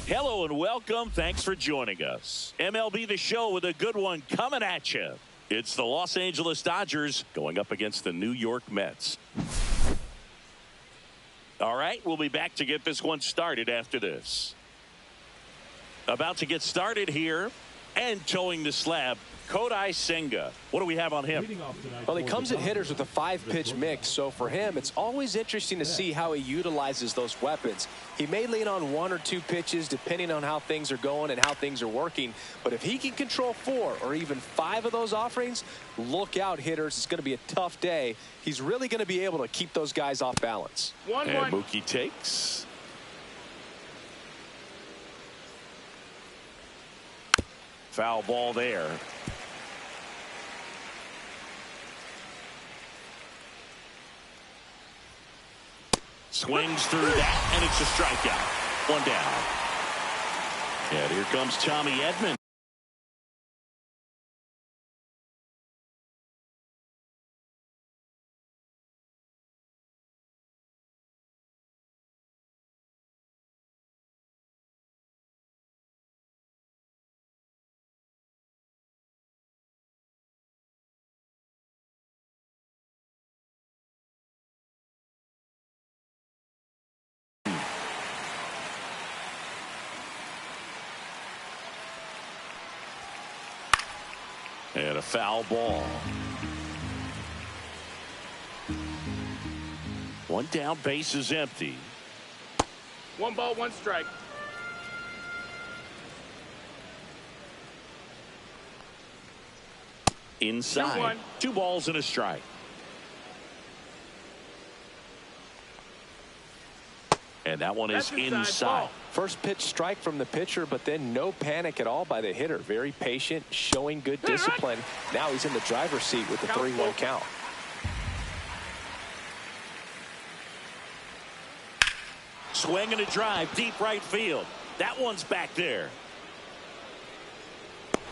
Hello and welcome. Thanks for joining us. MLB The Show with a good one coming at you. It's the Los Angeles Dodgers going up against the New York Mets. All right, we'll be back to get this one started after this. About to get started here and towing the slab, Kodai Senga. What do we have on him? Well, he comes at hitters with a 5-pitch mix, so for him, it's always interesting to see how he utilizes those weapons. He may lean on 1 or 2 pitches depending on how things are going and how things are working, but if he can control 4 or even 5 of those offerings, look out, hitters. It's going to be a tough day. He's really going to be able to keep those guys off balance. And Mookie takes. Foul ball there. Swings through that, and it's a strikeout. 1 down. And here comes Tommy Edman. And a foul ball. 1 down, base is empty. 1 ball, 1 strike. Inside. 2 balls and a strike. And that one is inside. First pitch strike from the pitcher, but then no panic at all by the hitter. Very patient, showing good discipline. Now he's in the driver's seat with the 3-1 count. Swing and a drive, deep right field. That one's back there.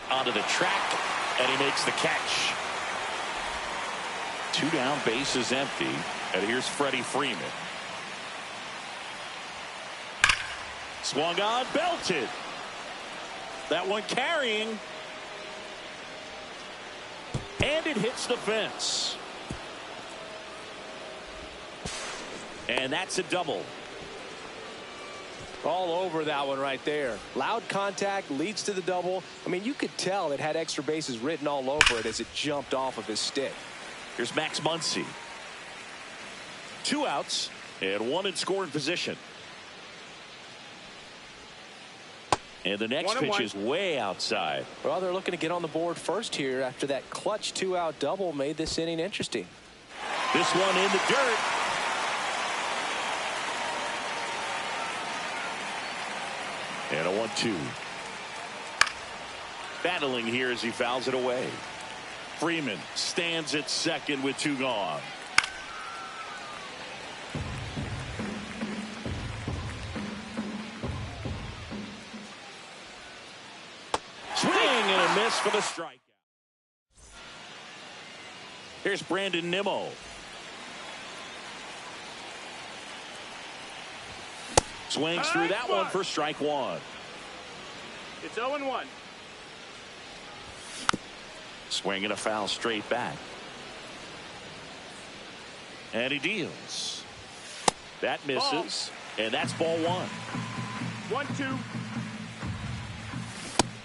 Onto the track, and he makes the catch. 2 down, base is empty. And here's Freddie Freeman. Swung on, belted. That one carrying. And it hits the fence. And that's a double. All over that one right there. Loud contact leads to the double. I mean, you could tell it had extra bases written all over it as it jumped off of his stick. Here's Max Muncy. 2 outs and 1 in scoring position. And the next pitch is way outside. Well, they're looking to get on the board first here after that clutch 2-out double made this inning interesting. This one in the dirt. And a 1-2. Battling here as he fouls it away. Freeman stands at second with 2 gone. Miss for the strikeout. Here's Brandon Nimmo. Swings through that one for strike 1. It's 0-1. Swing and a foul straight back. And he deals. That misses. And that's ball 1. 1-2.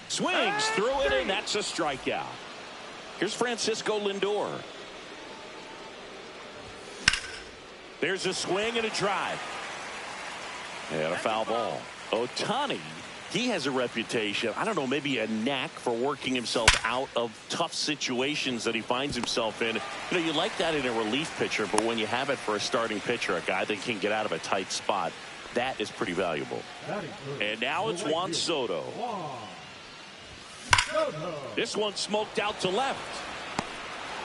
Swings through it, and that's a strikeout. Here's Francisco Lindor. There's a swing and a drive. And a foul ball. Ohtani, he has a reputation, I don't know, maybe a knack for working himself out of tough situations that he finds himself in. You know, you like that in a relief pitcher, but when you have it for a starting pitcher, a guy that can get out of a tight spot, that is pretty valuable. And now it's Juan Soto. This one smoked out to left.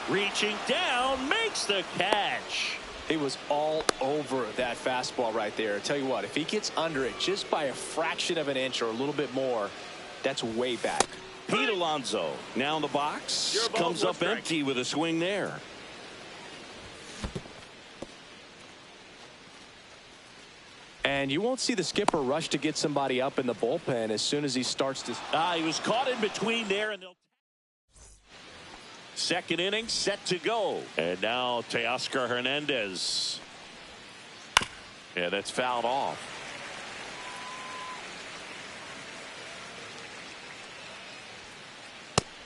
Reaching down, makes the catch. He was all over that fastball right there. I tell you what, if he gets under it just by a fraction of an inch or a little bit more, that's way back. Pete Alonso now in the box. Comes up empty with a swing there. And And you won't see the skipper rush to get somebody up in the bullpen as soon as he starts to. He was caught in between there, and they'll. Second inning set to go. And now Teoscar Hernandez. Yeah, that's fouled off.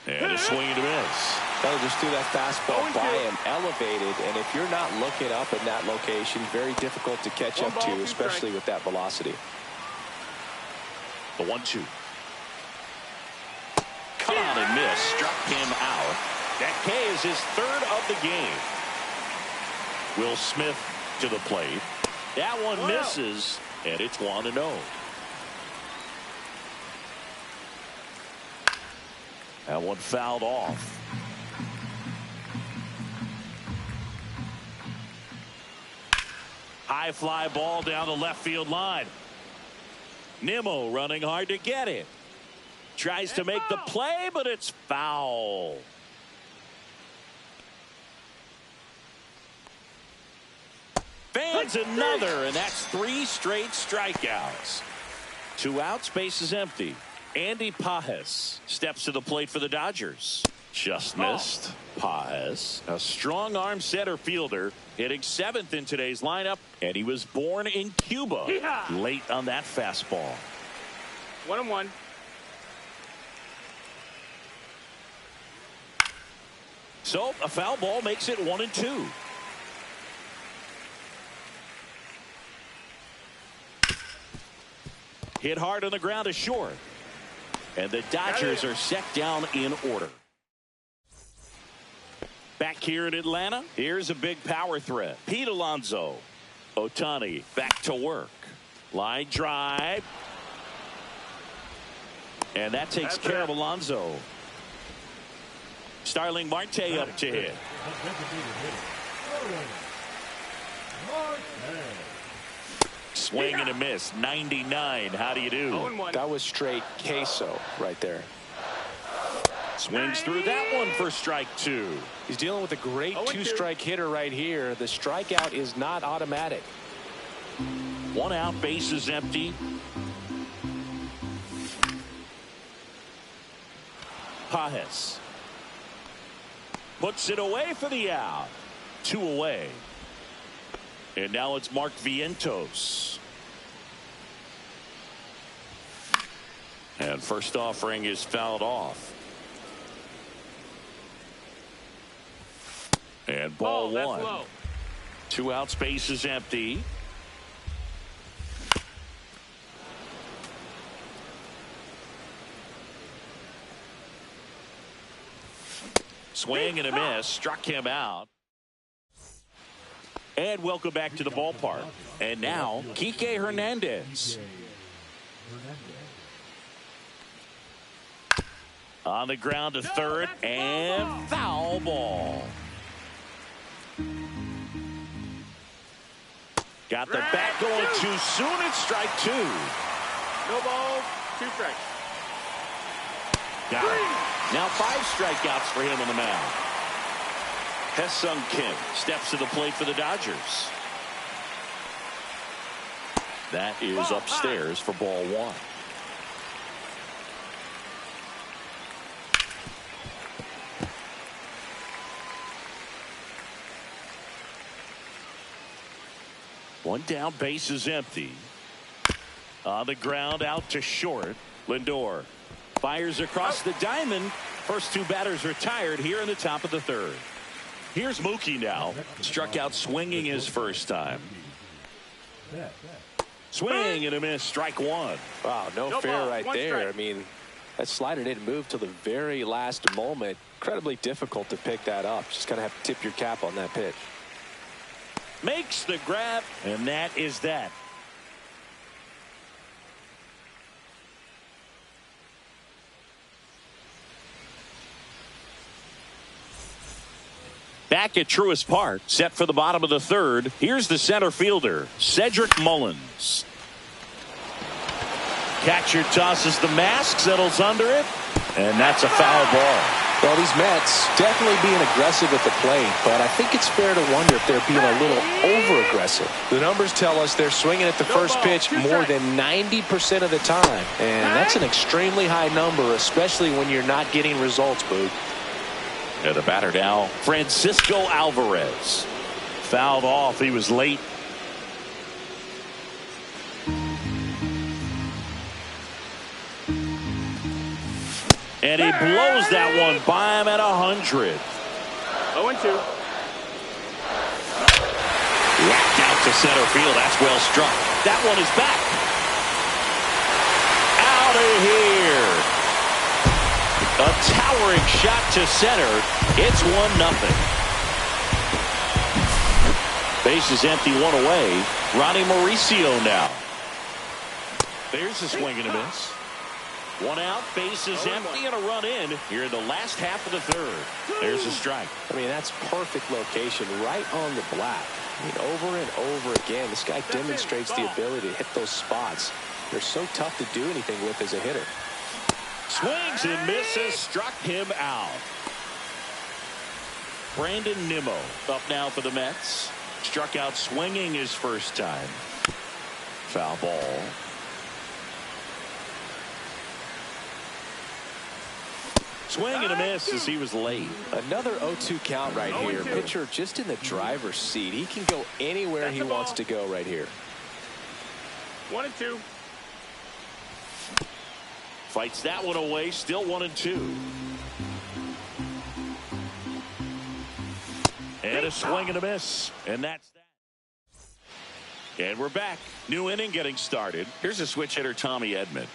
And a swing and a miss. They'll just threw that fastball by him, elevated, and if you're not looking up in that location, very difficult to catch up to, especially with that velocity. The 1-2. Cut on and miss. Struck him out. That K is his third of the game. Will Smith to the plate. That one misses, and it's 1-0. That one fouled off. High fly ball down the left field line. Nimmo running hard to get it. Tries to make the play, but it's foul. Fans another, and that's 3 straight strikeouts. 2 outs, base is empty. Andy Pages steps to the plate for the Dodgers. Just missed. Pages, a strong arm center fielder, hitting 7th in today's lineup, and he was born in Cuba. Late on that fastball. 1-1. So a foul ball makes it 1-2. Hit hard on the ground to short. And the Dodgers are set down in order. Back here in Atlanta, here's a big power threat. Pete Alonso. Ohtani back to work. Line drive. And that takes care of Alonso. Starling Marte up to hit. Swing and a miss. 99. How do you do? That was straight queso right there. Swings through that one for strike 2. He's dealing with a great 2-strike hitter right here. The strikeout is not automatic. 1 out, base is empty. Pages puts it away for the out. 2 away. And now it's Mark Vientos. And first offering is fouled off. And ball 1. 2 outs, base is empty. Swing and a miss. Struck him out. And welcome back to the ballpark. And now, Kike Hernandez. On the ground to third, and foul ball. Got the bat going too soon. It's strike 2. No balls, 2 strikes. Got it. Now 5 strikeouts for him on the mound. Ha-Seong Kim steps to the plate for the Dodgers. That is upstairs for ball 1. One down, base is empty. On the ground, out to short. Lindor fires across the diamond. First 2 batters retired here in the top of the 3rd. Here's Mookie now. Struck out swinging his first time. Swing and a miss. Strike 1. Wow, no fair right there. Strike. I mean, that slider didn't move till the very last moment. Incredibly difficult to pick that up. Just kind of have to tip your cap on that pitch. Makes the grab, and that is that. Back at Truist Park, set for the bottom of the 3rd. Here's the center fielder, Cedric Mullins. Catcher tosses the mask, settles under it, and that's a foul ball. Well, these Mets definitely being aggressive at the plate, but I think it's fair to wonder if they're being a little over-aggressive. The numbers tell us they're swinging at the first pitch more than 90% of the time, and that's an extremely high number, especially when you're not getting results, Boog. And the batter now, Francisco Alvarez. Fouled off. He was late. And he blows that one by him at 100. 0-2. Whacked out to center field. That's well struck. That one is back. Out of here. A towering shot to center. It's 1-0. Base is empty, one away. Ronnie Mauricio now. There's a swing and a miss. One out, base is empty, and a run in here in the last half of the third. There's a strike. I mean, that's perfect location, right on the black. I mean, over and over again, this guy demonstrates the ability to hit those spots. They're so tough to do anything with as a hitter. Swings and misses, struck him out. Brandon Nimmo up now for the Mets. Struck out swinging his first time. Foul ball. Swing and a miss as he was late. Another 0-2 count right here. Pitcher just in the driver's seat. He can go anywhere he wants to go right here. 1-2. Fights that one away. Still 1-2. And a swing and a miss. And that's that. And we're back. New inning getting started. Here's a switch hitter, Tommy Edman.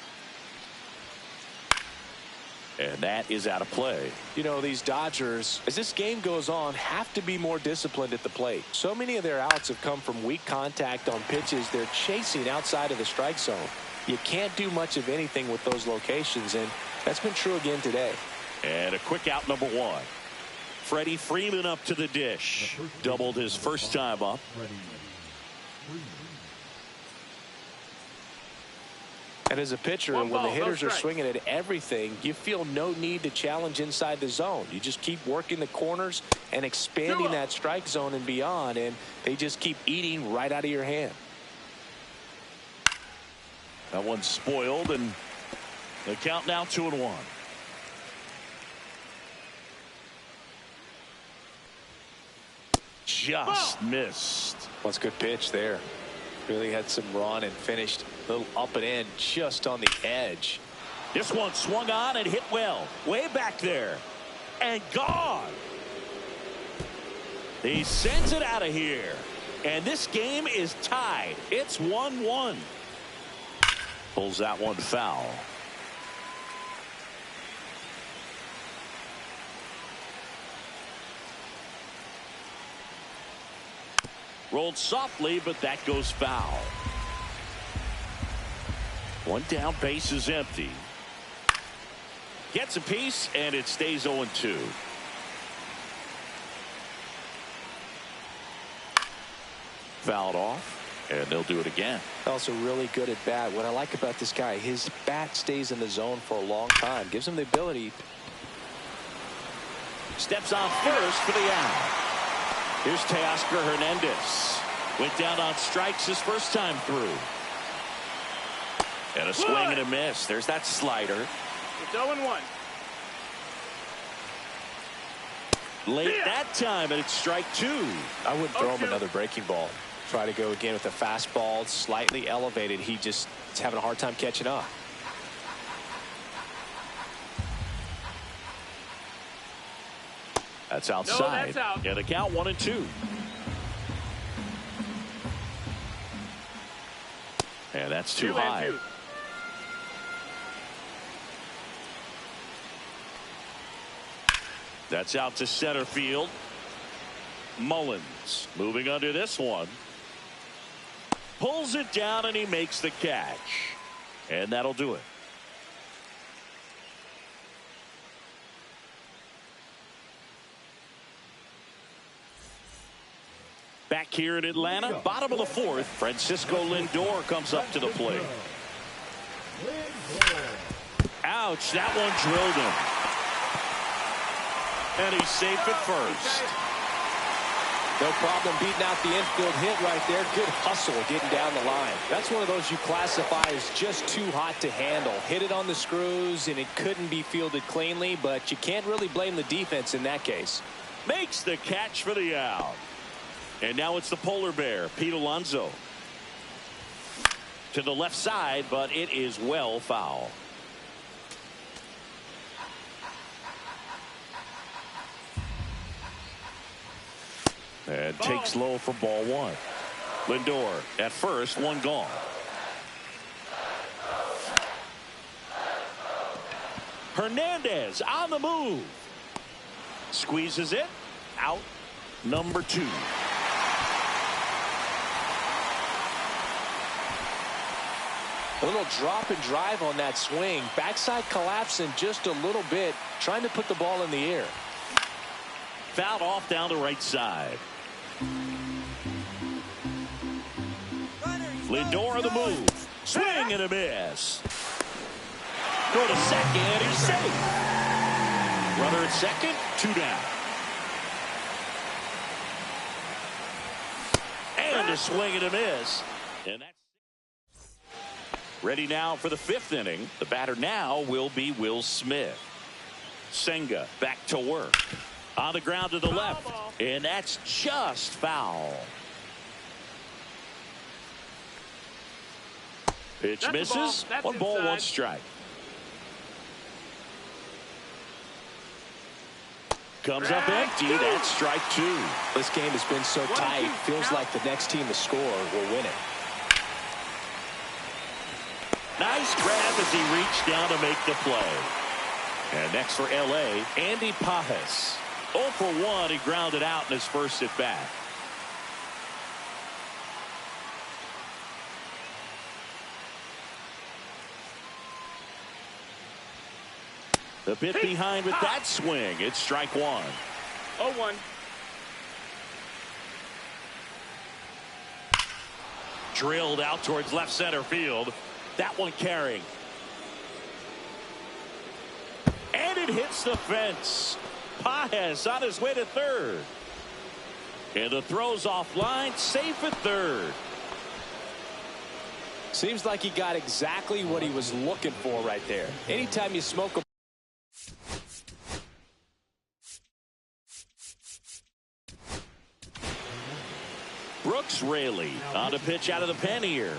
And that is out of play. You know, these Dodgers, as this game goes on, have to be more disciplined at the plate. So many of their outs have come from weak contact on pitches they're chasing outside of the strike zone. You can't do much of anything with those locations, and that's been true again today. And a quick out, number one. Freddie Freeman up to the dish. Doubled his first time up. And as a pitcher, when the hitters are swinging at everything, you feel no need to challenge inside the zone. You just keep working the corners and expanding that strike zone and beyond, and they just keep eating right out of your hand. That one's spoiled, and the count now 2-1. Just missed. Well, it's a good pitch there. Really had some run and finished a little up and in just on the edge. This one swung on and hit well. Way back there. And gone. He sends it out of here. And this game is tied. It's 1-1. Pulls that one foul. Rolled softly, but that goes foul. One down, base is empty. Gets a piece, and it stays 0-2. Fouled off, and they'll do it again. Also really good at bat. What I like about this guy, his bat stays in the zone for a long time. Gives him the ability. Steps on first for the out. Here's Teoscar Hernandez. Went down on strikes his first time through. And a swing and a miss. There's that slider. It's 0-1. Late that time, and it's strike two. I wouldn't throw him another breaking ball. Try to go again with a fastball, slightly elevated. He just is having a hard time catching up. That's outside. No, that's out. Yeah, the count 1-2. And that's too high. That's out to center field. Mullins moving under this one. Pulls it down and he makes the catch. And that'll do it. Back here in Atlanta, bottom of the fourth, Francisco Lindor comes up to the plate. Ouch, that one drilled him. And he's safe at first. No problem beating out the infield hit right there. Good hustle getting down the line. That's one of those you classify as just too hot to handle. Hit it on the screws, and it couldn't be fielded cleanly, but you can't really blame the defense in that case. Makes the catch for the out. And now it's the polar bear, Pete Alonso. To the left side, but it is well foul. And takes low for ball one. Lindor at first, one gone. Hernandez on the move. Squeezes it. Out number 2. A little drop and drive on that swing. Backside collapsing just a little bit, trying to put the ball in the air. Fouled off down the right side. Lindor on the move. Swing and a miss. Go to second. He's safe. Runner at second. 2 down. And a swing and a miss. And that's ready now for the 5th inning. The batter now will be Will Smith. Senga back to work. On the ground to the left. And that's just foul. Pitch misses. 1 ball, 1 strike. Comes up empty. That's strike 2. This game has been so tight. Feels like the next team to score will win it. Nice grab as he reached down to make the play. And next for L.A., Andy Pajes. 0 for 1. He grounded out in his first at bat. The bit behind with that swing. It's strike 1. 0-1. Drilled out towards left center field. That one carrying. And it hits the fence. Pajes on his way to third. And the throw's offline. Safe at third. Seems like he got exactly what he was looking for right there. Anytime you smoke a Brooks Raley on a pitch out of the pen here.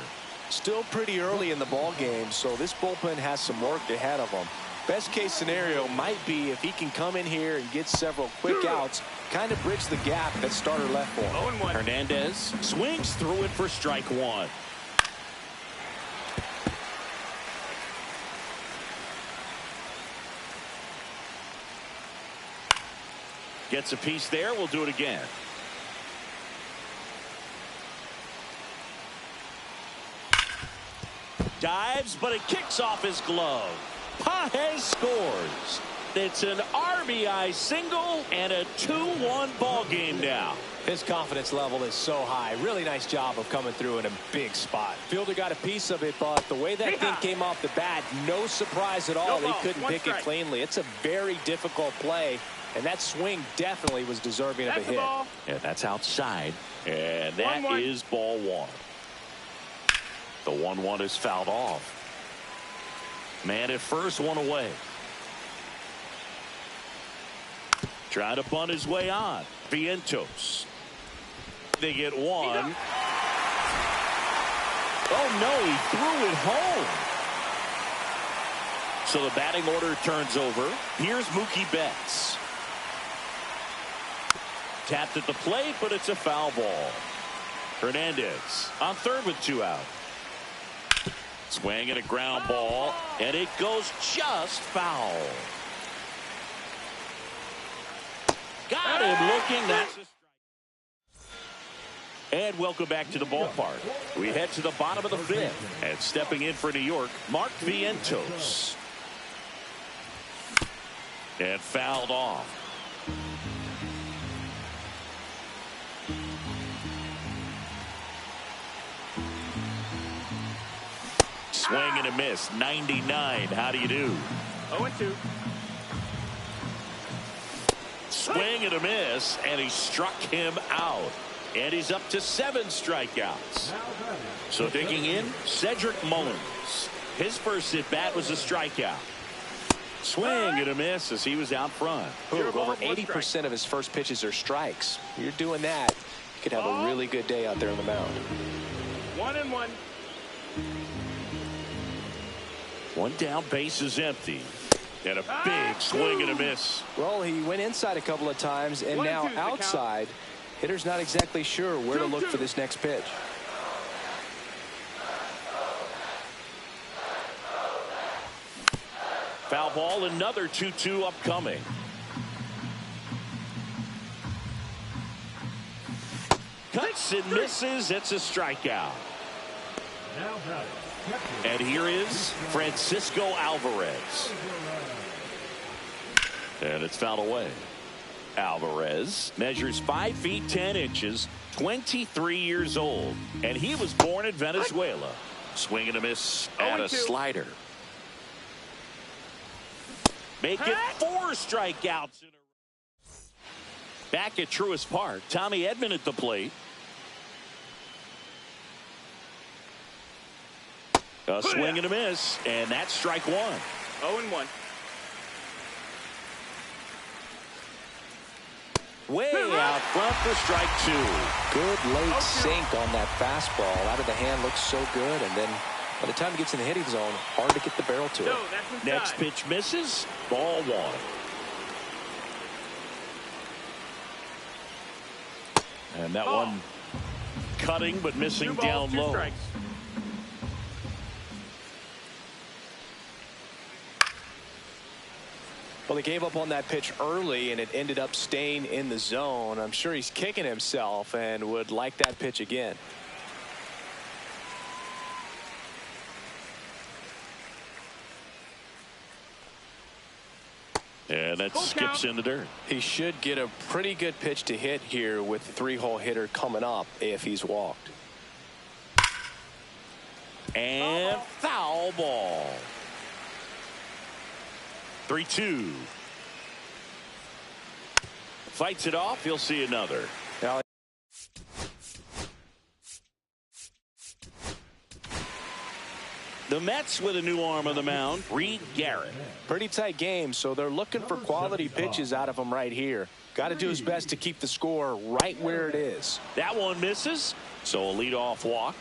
Still pretty early in the ball game, so this bullpen has some work ahead of them. Best case scenario might be if he can come in here and get several quick outs, kind of bridge the gap that starter left for him. 0-1. Hernandez swings through it for strike 1. Gets a piece there. We'll do it again. Dives, but it kicks off his glove. Pajes scores. It's an RBI single and a 2-1 ball game now. His confidence level is so high. Really nice job of coming through in a big spot. Fielder got a piece of it, but the way that thing came off the bat, no surprise at all. He couldn't pick it cleanly. It's a very difficult play, and that swing definitely was deserving of a hit. And that's outside, and that is ball 1. The 1-1 is fouled off. Man at first, 1 away. Trying to bunt his way on. Vientos. They get 1. Oh no, he threw it home. So the batting order turns over. Here's Mookie Betts. Tapped at the plate, but it's a foul ball. Hernandez on third with 2 out. Swing and a ground ball, and it goes just foul. Got him looking. That's a strike. And welcome back to the ballpark. We head to the bottom of the 5th. And stepping in for New York, Mark Vientos. And fouled off. Swing and a miss. 99. How do you do? 0-2. Swing and a miss, and he struck him out. And he's up to 7 strikeouts. So digging in, Cedric Mullins. His first at-bat was a strikeout. Swing and a miss as he was out front. Over 80% of his first pitches are strikes. You're doing that, you could have a really good day out there on the mound. 1-1. One down, base is empty. And a big swing and a miss. Well, he went inside a couple of times, and now outside. Hitter's not exactly sure where to look for this next pitch. Foul ball, another 2-2 upcoming. Cuts and misses. It's a strikeout. And here is Francisco Alvarez. And it's fouled away. Alvarez measures 5 feet 10 inches, 23 years old, and he was born in Venezuela. Swing and a miss and a slider. Make it 4 strikeouts in a row. Back at Truist Park, Tommy Edman at the plate. A swing and a miss, and that's strike 1. 0-1. Way out front for strike 2. Good late sink on that fastball. Out of the hand, looks so good, and then by the time he gets in the hitting zone, hard to get the barrel to it. Next pitch misses. Ball 1. And that one cutting but missing down low. Strikes. Well, he gave up on that pitch early, and it ended up staying in the zone. I'm sure he's kicking himself and would like that pitch again. And that skips in the dirt. He should get a pretty good pitch to hit here with the 3-hole hitter coming up if he's walked. And foul ball. 3-2. Fights it off. He'll see another. Now, the Mets with a new arm on the mound, Reed Garrett. pretty tight game, so they're looking for quality pitches out of him right here. Got to do his best to keep the score right where it is. That one misses, so a leadoff walk.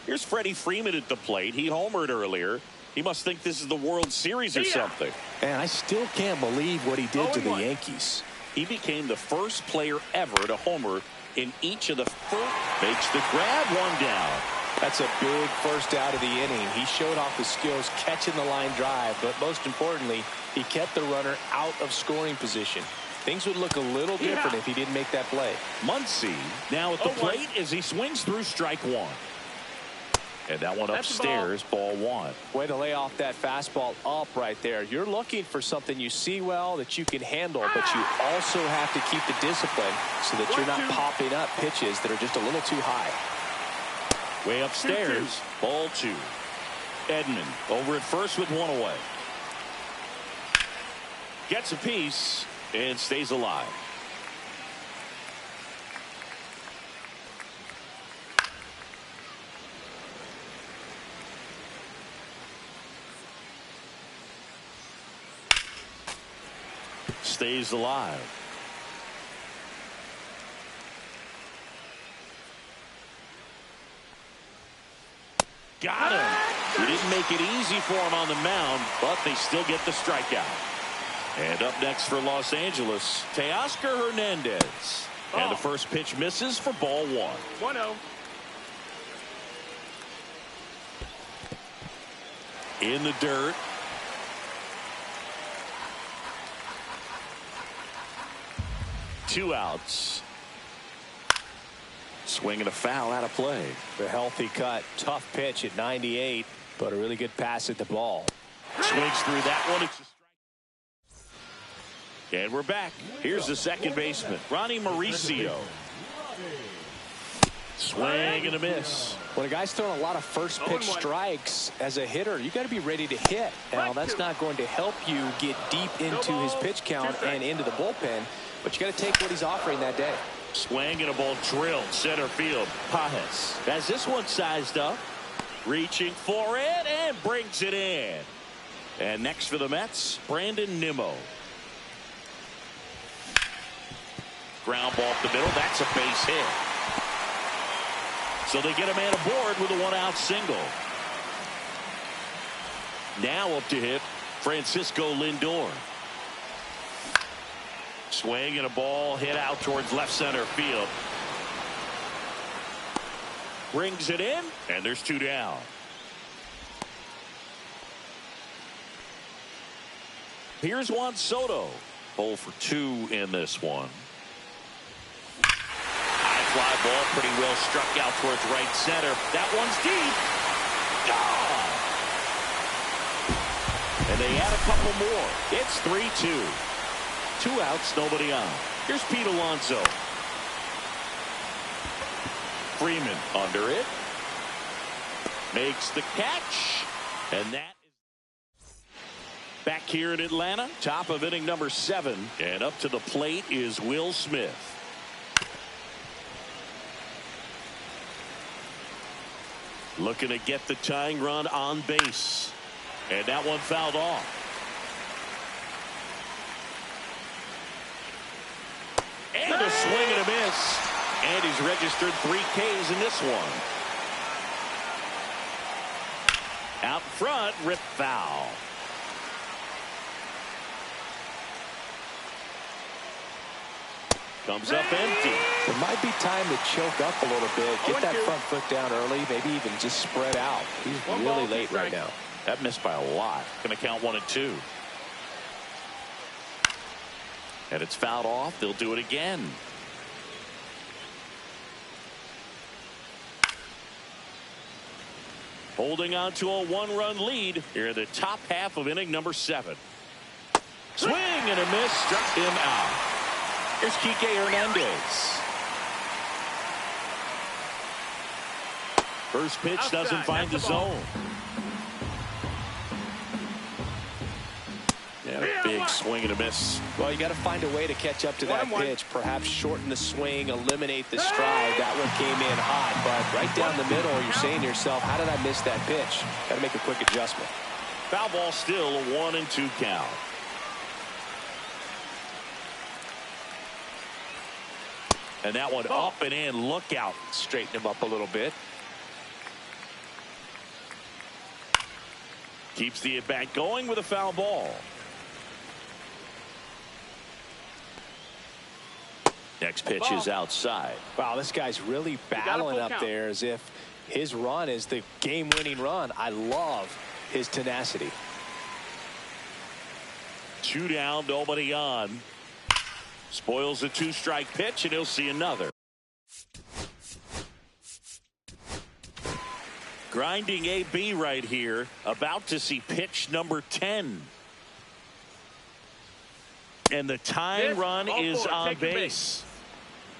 Here's Freddie Freeman at the plate. He homered earlier. He must think this is the World Series or something. And I still can't believe what he did to the Yankees. He became the first player ever to homer in each of the first. Makes the grab, one down. That's a big first out of the inning. He showed off his skills catching the line drive, but most importantly, he kept the runner out of scoring position. Things would look a little different if he didn't make that play. Muncy now at the plate as he swings through strike 1. And that one upstairs, ball 1. Way to lay off that fastball up right there. You're looking for something you see well that you can handle, but you also have to keep the discipline so that you're not popping up pitches that are just a little too high. Way upstairs, ball 2. Edman over at first with one away. Gets a piece and stays alive. Stays alive. Got him. He didn't make it easy for him on the mound, but they still get the strikeout. And up next for Los Angeles, Teoscar Hernandez. And the first pitch misses for ball 1. 1-0. In the dirt. Two outs. Swing and a foul out of play. The healthy cut. Tough pitch at 98, but a really good pass at the ball. Swings through that one. It's a strike. And we're back. Here's the second baseman, Ronnie Mauricio. Swing and a miss. When a guy's throwing a lot of first pitch strikes as a hitter, you got to be ready to hit. Now, that's not going to help you get deep into his pitch count and into the bullpen, but you got to take what he's offering that day. Swing and a ball drilled center field. Pajes has this one sized up, reaching for it and brings it in. And next for the Mets, Brandon Nimmo. Ground ball up the middle. That's a base hit. So they get a man aboard with a one-out single. Now up to hit Francisco Lindor. Swing and a ball hit out towards left center field. Brings it in, and there's two down. Here's Juan Soto. 0 for 2 in this one. High fly ball, pretty well struck out towards right center. That one's deep. Gone. And they add a couple more. It's 3-2. 2 outs, nobody on. Here's Pete Alonso. Freeman under it. Makes the catch. And that is back here in Atlanta. Top of inning number 7. And up to the plate is Will Smith. Looking to get the tying run on base. And that one fouled off. And a swing and a miss. And he's registered 3 Ks in this one. Out front, rip foul. Comes up empty. It might be time to choke up a little bit. Get that front foot down early. Maybe even just spread out. He's really late right now. That missed by a lot. Going to count 1 and 2. And it's fouled off. They'll do it again. Holding on to a 1-run lead here in the top half of inning number 7. Swing and a miss. Struck him out. Here's Kike Hernandez. First pitch doesn't find the zone. And a big swing and a miss. Well, you got to find a way to catch up to that pitch. Perhaps shorten the swing, eliminate the stride. That one came in hot, but right down the middle, you're saying to yourself, how did I miss that pitch? Got to make a quick adjustment. Foul ball still, a 1 and 2 count. And that one up and in. Look out. Straighten him up a little bit. Keeps the at-bat going with a foul ball. Next pitch is outside. Wow, this guy's really battling up there as if his run is the game-winning run. I love his tenacity. 2 down, nobody on. Spoils the 2-strike pitch, and he'll see another. Grinding AB right here, about to see pitch number 10. And the tying run is on base.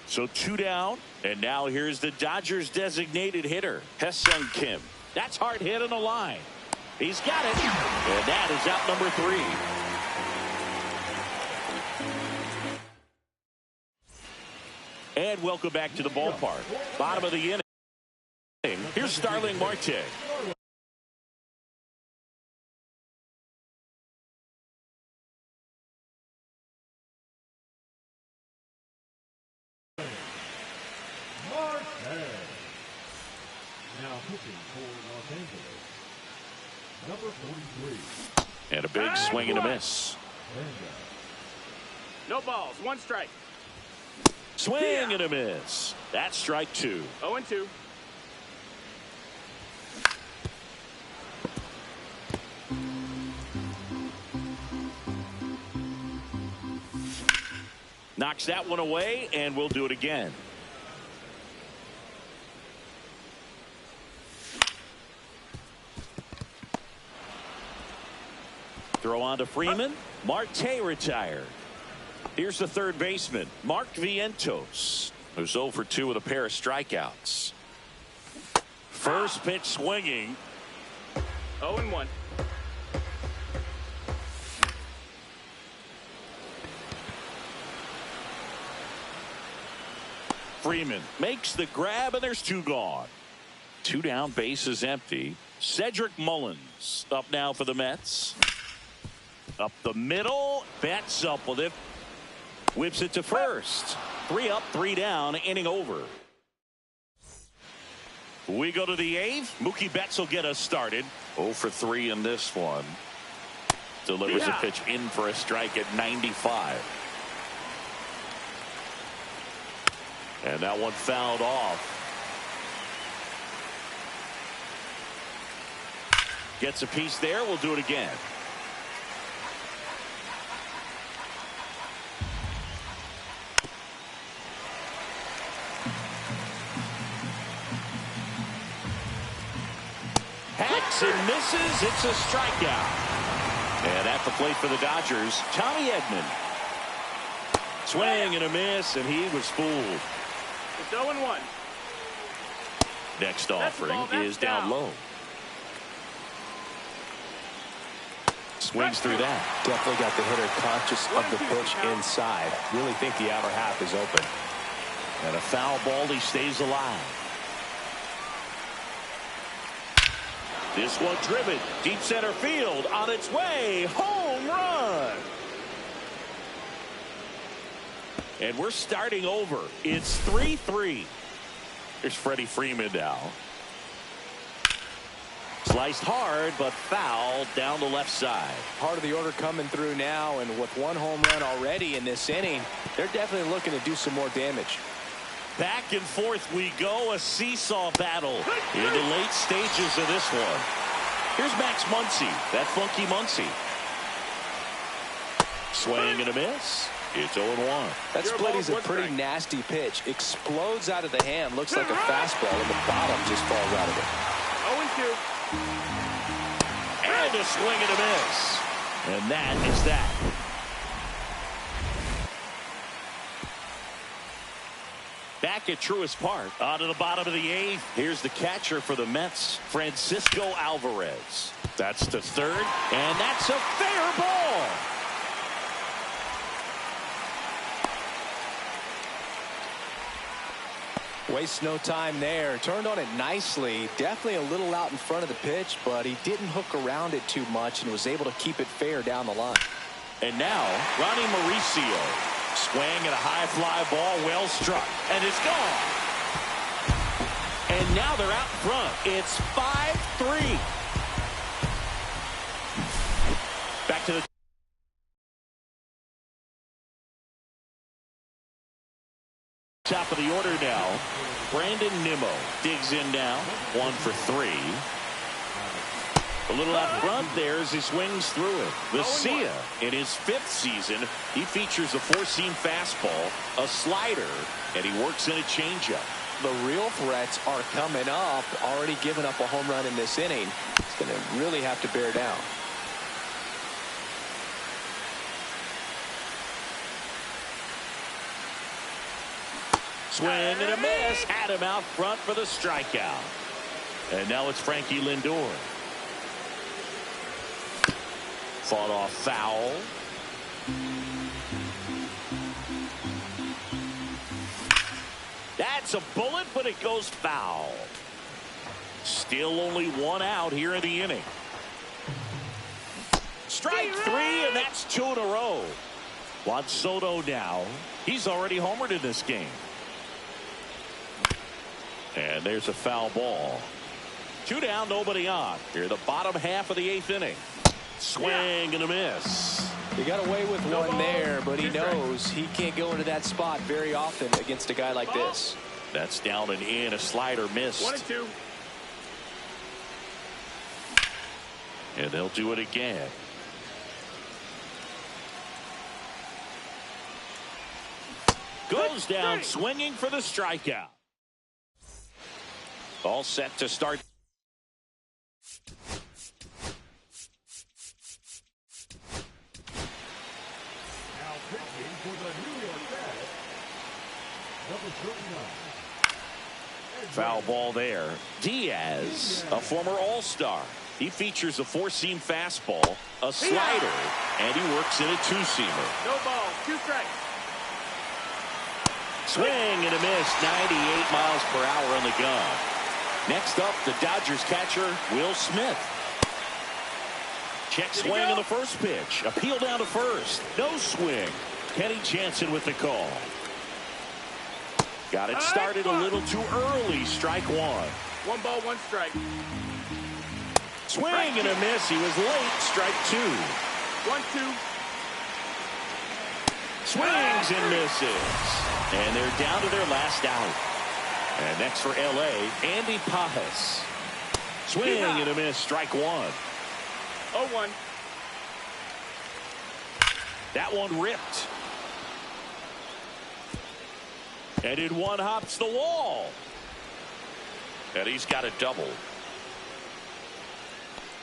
So 2 down, and now here's the Dodgers designated hitter, Ha-Seong Kim. That's hard hit on the line. He's got it, and that is out number 3. And welcome back to the ballpark. Bottom of the inning. Here's Starling Marte. Now pitching for Los Angeles, number 43. And a big swing and a miss. No balls, 1 strike. Swing and a miss. That's strike 2. 0 and 2. Knocks that one away, and we'll do it again. Throw on to Freeman. Marte retired. Here's the third baseman, Mark Vientos, who's 0 for 2 with a pair of strikeouts. First pitch swinging. 0-1. Freeman makes the grab, and there's two gone. Two down, base is empty. Cedric Mullins up now for the Mets. Up the middle. Betts up with it. Whips it to first. 3 up, 3 down, inning over. We go to the 8th. Mookie Betts will get us started. 0 for 3 in this one. Delivers a pitch in for a strike at 95. And that one fouled off. Gets a piece there. We'll do it again. Hacks and misses. It's a strikeout. And at the plate for the Dodgers, Tommy Edman. Swing and a miss, and he was fooled. It's 0-1. Next offering is down low. Swings through that. Definitely got the hitter conscious of the pitch inside. Really think the outer half is open. And a foul ball. He stays alive. This one driven deep center field, on its way, home run. And we're starting over. It's 3-3. Here's Freddie Freeman now. Sliced hard, but fouled down the left side. Part of the order coming through now, and with one home run already in this inning, they're definitely looking to do some more damage. Back and forth we go, a seesaw battle in the late stages of this one. Here's Max Muncy, that funky Muncy. Swing and a miss. It's 0-1. That split is a pretty nasty pitch. Explodes out of the hand. Looks like a fastball, and the bottom just falls out of it. 0-2. And a swing and a miss. And that is that. Back at Truist Park. On to the bottom of the 8th. Here's the catcher for the Mets, Francisco Alvarez. That's to third. And that's a fair ball. Wastes no time there. Turned on it nicely. Definitely a little out in front of the pitch, but he didn't hook around it too much and was able to keep it fair down the line. And now, Ronnie Mauricio. Swing and a high fly ball, well struck. And it's gone. And now they're out front. It's 5-3. Back to the top of the order now. Brandon Nimmo digs in now. 1 for 3. A little out front there as he swings through it. Vesia, in his 5th season, he features a 4-seam fastball, a slider, and he works in a changeup. The real threats are coming up. Already given up a home run in this inning. It's going to really have to bear down. Swing and a miss. Had him out front for the strikeout. And now it's Frankie Lindor. Fought off foul. That's a bullet, but it goes foul. Still only 1 out here in the inning. Strike 3, and that's 2 in a row. Juan Soto now. He's already homered in this game. And there's a foul ball. 2 down, nobody on. Here, the bottom half of the 8th inning. Swing and a miss. He got away with one there, but he knows he can't go into that spot very often against a guy like this. That's down and in. A slider missed. 1-2. And they'll do it again. Goes down swinging for the strikeout. All set to start. Foul ball there. Diaz, a former All-Star. He features a four-seam fastball, a slider, and he works in a two-seamer. No ball. 2 strikes. Swing and a miss. 98 miles per hour on the gun. Next up, the Dodgers catcher, Will Smith. Check swing in the first pitch. Appeal down to first. No swing. Kenny Jansen with the call. Got it started a little too early. Strike 1. 1 ball, 1 strike. Swing and a miss. He was late. Strike 2. 1-2. Swings and misses. And they're down to their last out. And next for L.A., Andy Pajas. Swing and a miss. Strike 1. 0-1. That one ripped. And in one hops the wall. And he's got a double.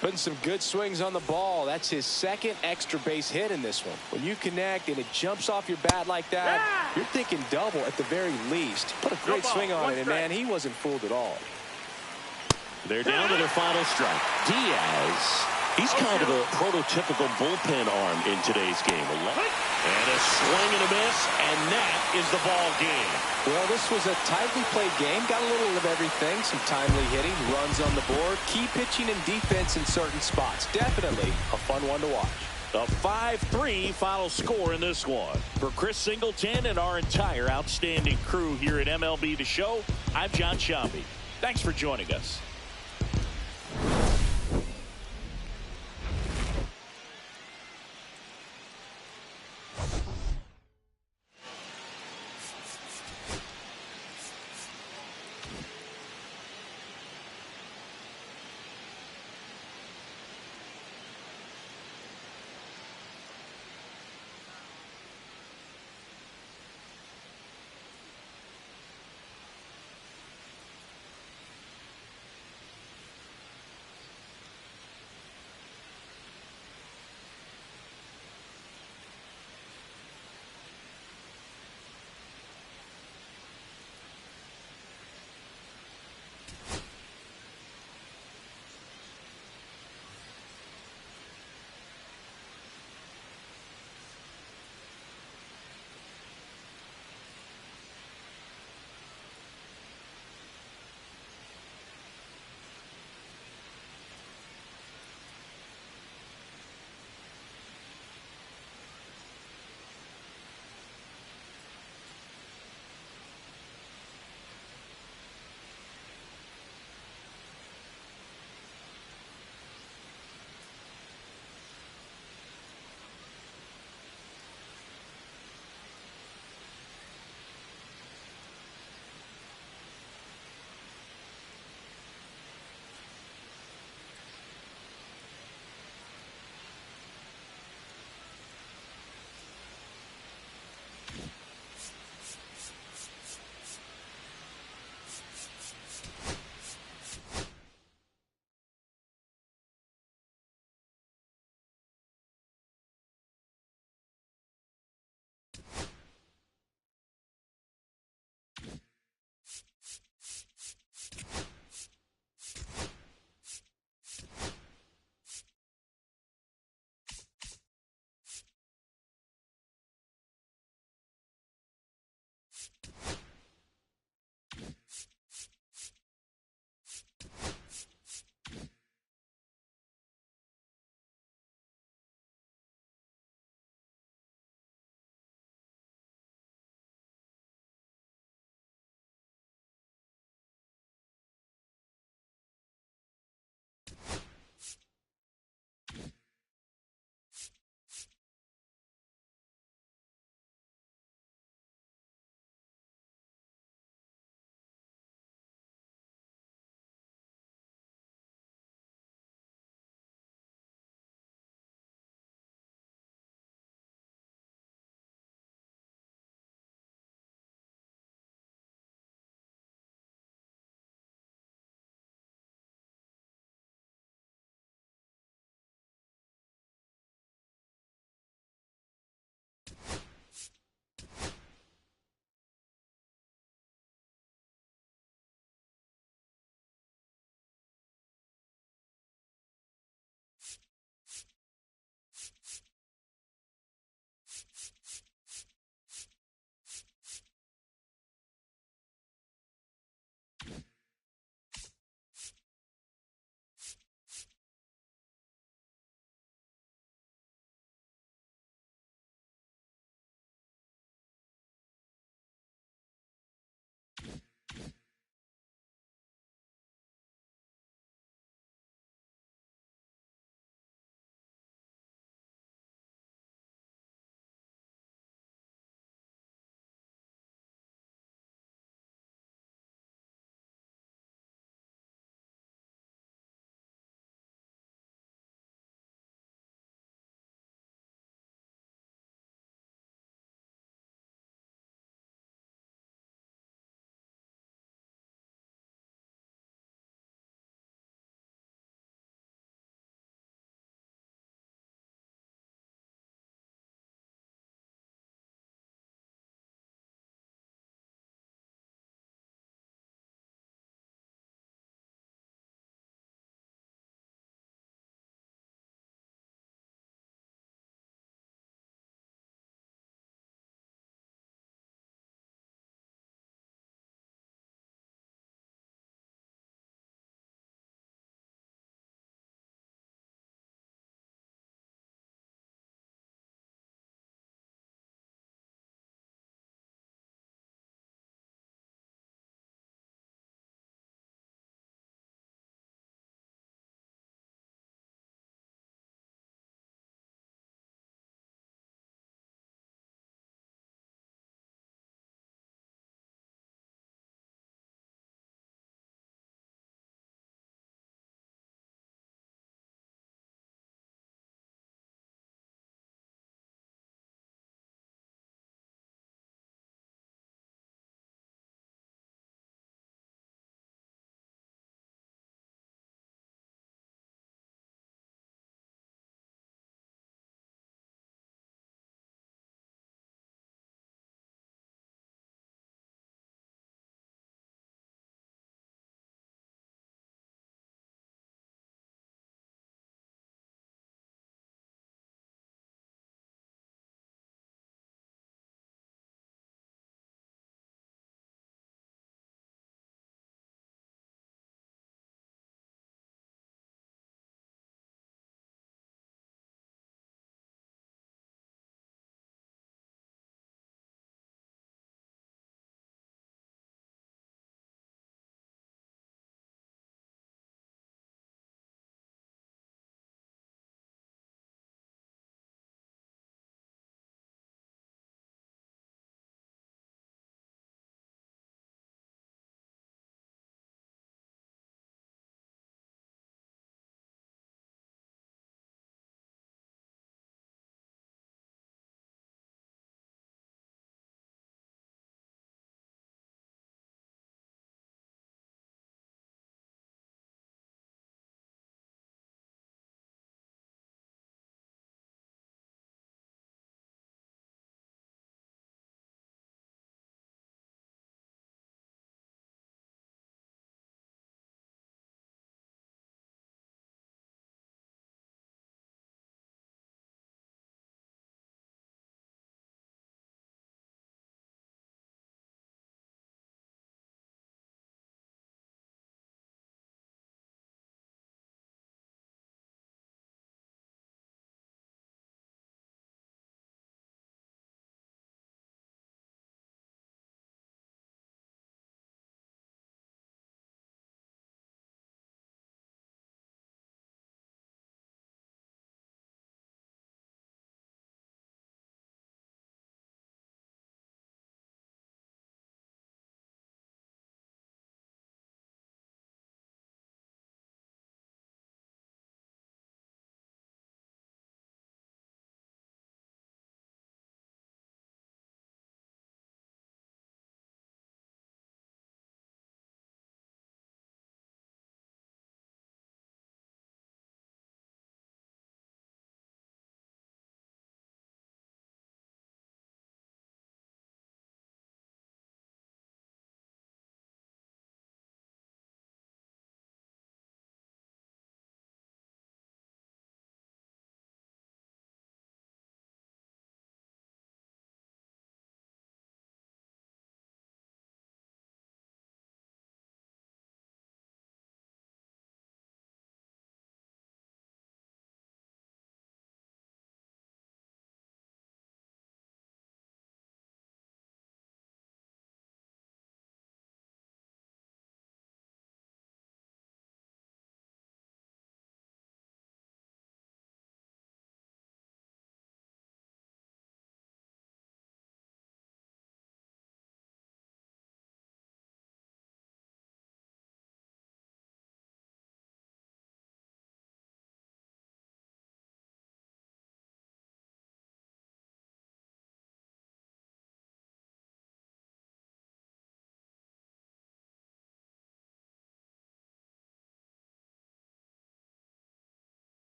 Putting some good swings on the ball. That's his second extra base hit in this one. When you connect and it jumps off your bat like that, you're thinking double at the very least. Put a great swing on it, and man, he wasn't fooled at all. They're down to their final strike. Diaz, he's kind of a prototypical bullpen arm in today's game. And a swing and a miss, and that is the ball game. Well, this was a tightly played game. Got a little of everything. Some timely hitting, runs on the board, key pitching and defense in certain spots. Definitely a fun one to watch. A 5-3 final score in this one. For Chris Singleton and our entire outstanding crew here at MLB The Show, I'm John Shambi. Thanks for joining us.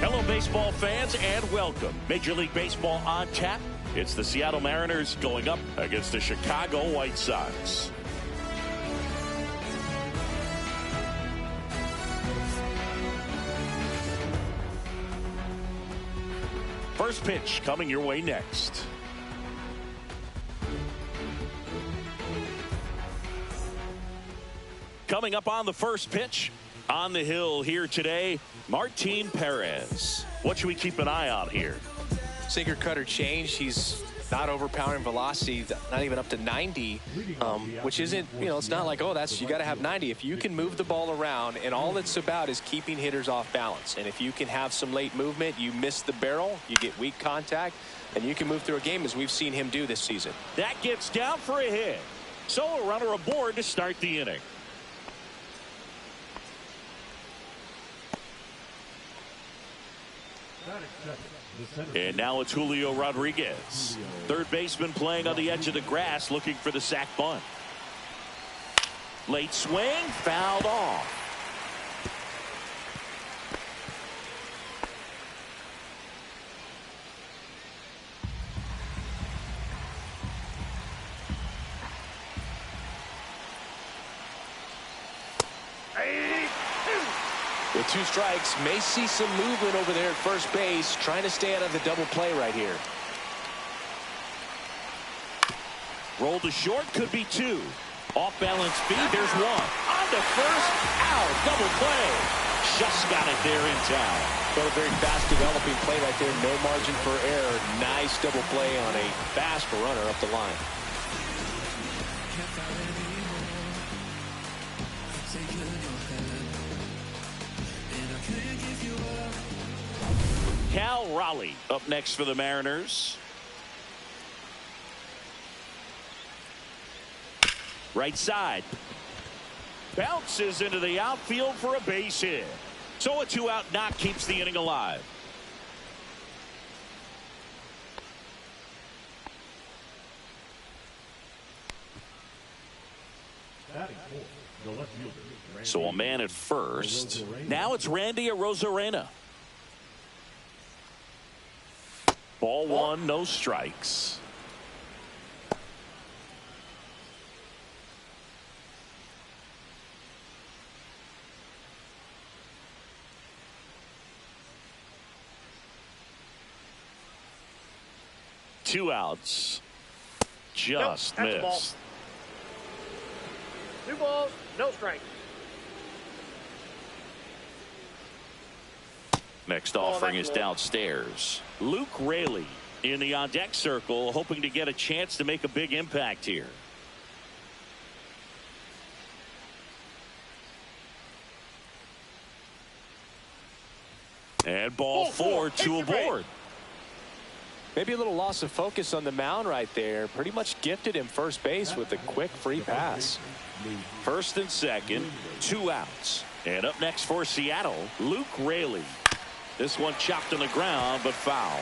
Hello, baseball fans, and welcome. Major League Baseball on tap. It's the Seattle Mariners going up against the Chicago White Sox. First pitch coming your way next. Coming up on the first pitch, on the hill here today, Martin Perez. What should we keep an eye on here? Sinker cutter change. He's not overpowering velocity, not even up to 90, which isn't, it's not like, oh, you got to have 90. If you can move the ball around, and all it's about is keeping hitters off balance. And if you can have some late movement, you miss the barrel, you get weak contact, and you can move through a game as we've seen him do this season. That gets down for a hit. So a runner aboard to start the inning. And now it's Julio Rodriguez. Third baseman playing on the edge of the grass, looking for the sac bunt. Late swing, fouled off. With 2 strikes, may see some movement over there at first base, trying to stay out of the double play right here. Roll to short, could be 2. Off balance speed, there's 1. On to first, out, double play. Just got it there in town. But a very fast developing play right there, no margin for error. Nice double play on a fast runner up the line. Cal Raleigh up next for the Mariners. Right side. Bounces into the outfield for a base hit. So a 2-out knock keeps the inning alive. So a man at first. Now it's Randy Arozarena. Ball 1, no strikes. Two outs. Just missed. 2 balls, no strike. Next offering is downstairs. Luke Raley in the on-deck circle, hoping to get a chance to make a big impact here. And ball four to aboard. Maybe a little loss of focus on the mound right there. Pretty much gifted him first base with a quick free pass. First and second, 2 outs. And up next for Seattle, Luke Raley. This one chopped on the ground, but foul.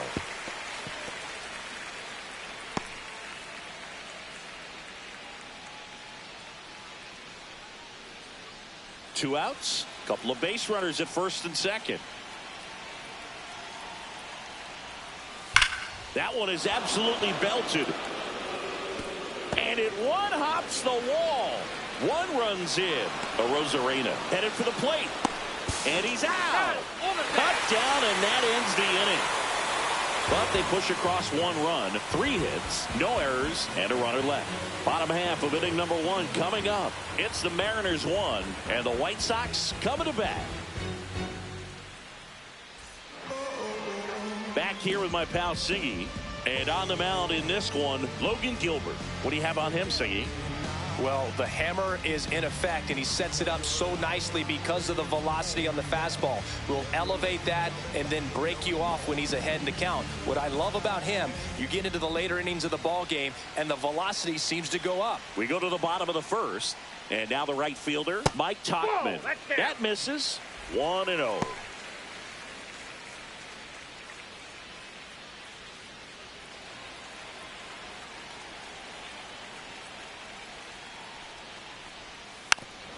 Two outs, couple of base runners at first and second. That one is absolutely belted. And it one hops the wall. One runs in. Arozarena headed for the plate. And he's out. Cut down, and that ends the inning. But they push across 1 run, 3 hits, no errors, and a runner left. Bottom half of inning number 1 coming up. It's the Mariners 1 and the White Sox coming to bat. Back here with my pal Siggy, and on the mound in this one, Logan Gilbert. What do you have on him, Siggy? Well, the hammer is in effect, and he sets it up so nicely because of the velocity on the fastball. Will elevate that and then break you off when he's ahead in the count. What I love about him, you get into the later innings of the ball game, and the velocity seems to go up. We go to the bottom of the first, and now the right fielder, Mike Tauchman. That misses. 1-0.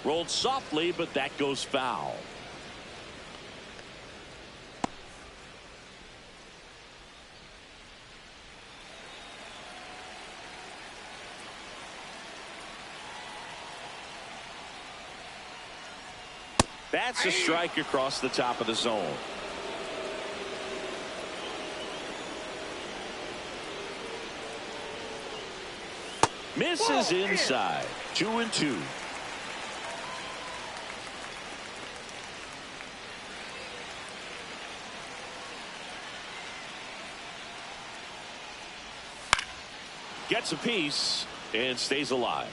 Rolled softly, but that goes foul. That's a strike across the top of the zone. Misses inside. 2-2. Gets a piece and stays alive.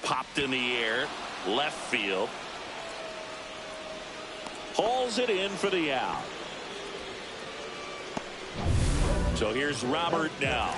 Popped in the air, left field. Hauls it in for the out. So here's Robert now.